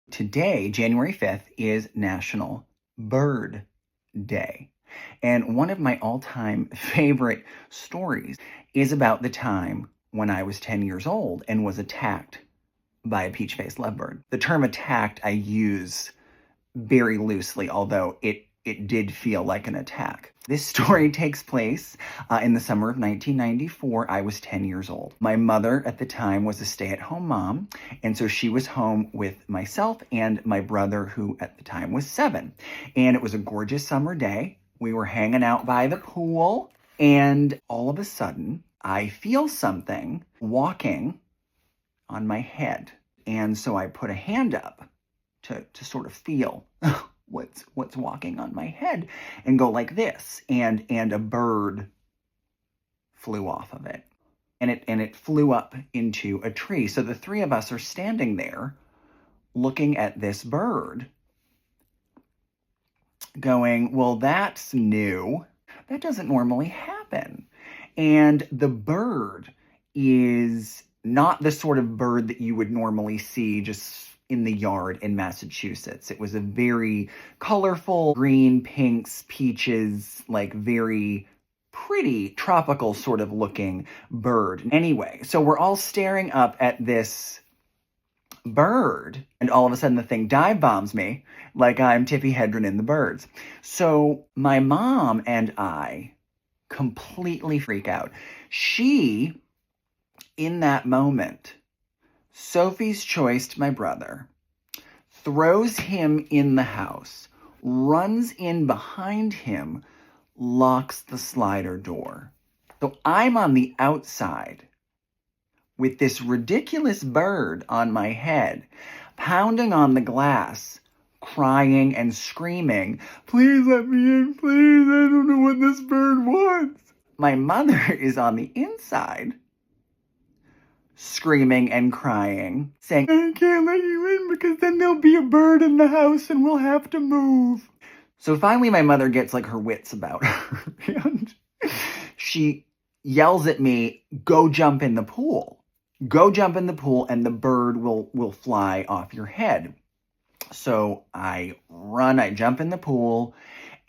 Today, January 5th, is National Bird Day. And one of my all-time favorite stories is about the time when I was 10 years old and was attacked by a peach-faced lovebird. The term attacked I use very loosely, although it did feel like an attack. This story takes place in the summer of 1994. I was 10 years old. My mother at the time was a stay-at-home mom, and so she was home with myself and my brother, who at the time was 7. And it was a gorgeous summer day. We were hanging out by the pool, and all of a sudden, I feel something walking on my head. And so I put a hand up to sort of feel what's walking on my head and go like this, and a bird flew off of it, and it flew up into a tree. So the three of us are standing there looking at this bird going, well, that's new. That doesn't normally happen. And the bird is not the sort of bird that you would normally see just in the yard in Massachusetts. It was a very colorful green, pinks, peaches, like very pretty tropical sort of looking bird. Anyway, so we're all staring up at this bird, and all of a sudden the thing dive bombs me like I'm Tippi Hedren in The Birds. So my mom and I completely freak out. She, in that moment, Sophie's choice, my brother, throws him in the house, runs in behind him, locks the slider door. So I'm on the outside with this ridiculous bird on my head, pounding on the glass, crying and screaming, please let me in, please, I don't know what this bird wants. My mother is on the inside, screaming and crying, saying, I can't let you in because then there'll be a bird in the house and we'll have to move. So finally my mother gets like her wits about her and she yells at me, go jump in the pool. Go jump in the pool and the bird will fly off your head. So I run, I jump in the pool,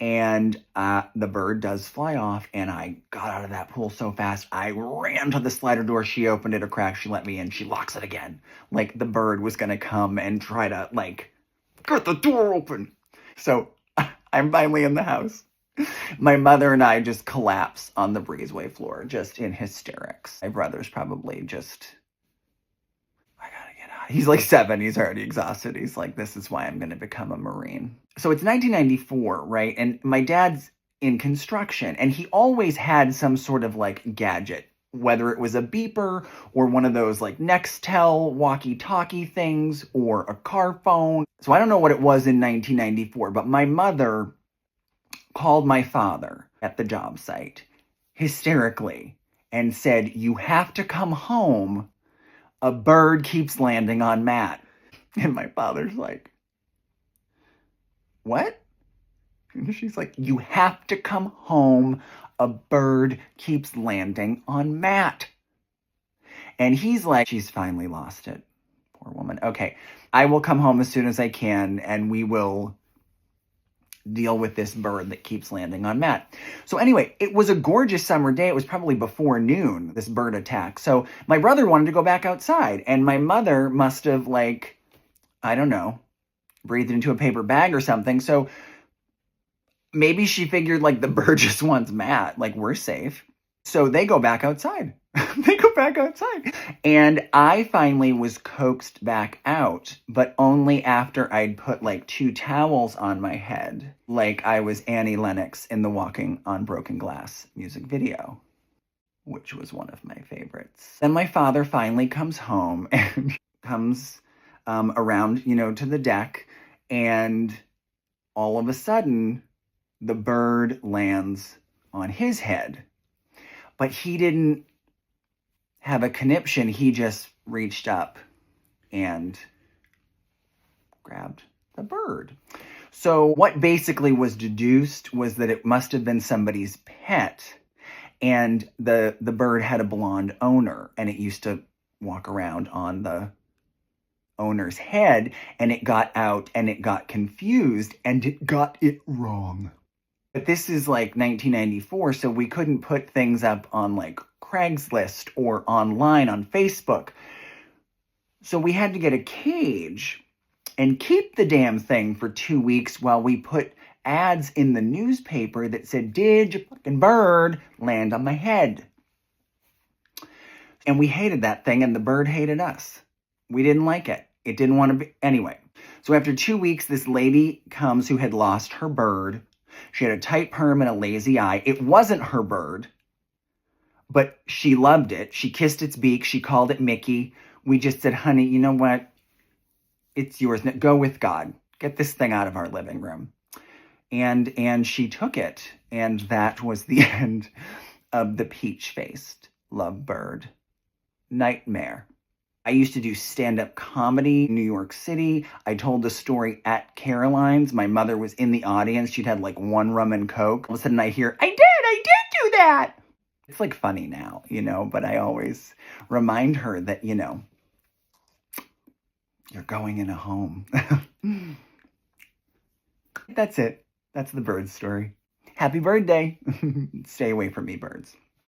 and the bird does fly off, and I got out of that pool so fast. I ran to the slider door. She opened it a crack. She let me in. She locks it again. Like the bird was going to come and try to, like, get the door open. So I'm finally in the house. My mother and I just collapse on the breezeway floor, just in hysterics. My brother's probably just, I gotta get out. He's like 7. He's already exhausted. He's like, this is why I'm going to become a Marine. So it's 1994, right? And my dad's in construction, and he always had some sort of like gadget, whether it was a beeper or one of those like Nextel walkie-talkie things or a car phone. So I don't know what it was in 1994, but my mother called my father at the job site hysterically and said, you have to come home. A bird keeps landing on Matt. And my father's like, what? And she's like, you have to come home. A bird keeps landing on Matt. And he's like, she's finally lost it. Poor woman. Okay, I will come home as soon as I can, and we will deal with this bird that keeps landing on Matt. So anyway, it was a gorgeous summer day. It was probably before noon, this bird attack. So my brother wanted to go back outside, and my mother must have, like, I don't know, breathed into a paper bag or something. So maybe she figured, like, the bird just wants Matt. Like, we're safe. So they go back outside. They go back outside. And I finally was coaxed back out, but only after I'd put, like, 2 towels on my head, like I was Annie Lennox in the Walking on Broken Glass music video, which was one of my favorites. Then my father finally comes home and comes around, to the deck, and all of a sudden, the bird lands on his head. But he didn't have a conniption. He just reached up and grabbed the bird. So what basically was deduced was that it must have been somebody's pet, and the bird had a blonde owner, and it used to walk around on the owner's head, and it got out and it got confused and it got it wrong. But this is like 1994, so we couldn't put things up on like Craigslist or online on Facebook. So we had to get a cage and keep the damn thing for 2 weeks while we put ads in the newspaper that said, "Did your fucking bird land on my head?" And we hated that thing, and the bird hated us. We didn't like it. It didn't want to be. Anyway, so after 2 weeks, this lady comes who had lost her bird. She had a tight perm and a lazy eye. It wasn't her bird, but she loved it. She kissed its beak. She called it Mickey. We just said, "Honey, you know what? It's yours. Go with God. Get this thing out of our living room." And she took it. And that was the end of the peach-faced lovebird nightmare. I used to do stand-up comedy in New York City. I told the story at Caroline's. My mother was in the audience. She'd had like one rum and Coke. All of a sudden I hear, I did do that. It's like funny now, but I always remind her that, you're going in a home. That's it. That's the bird story. Happy bird day. Stay away from me, birds.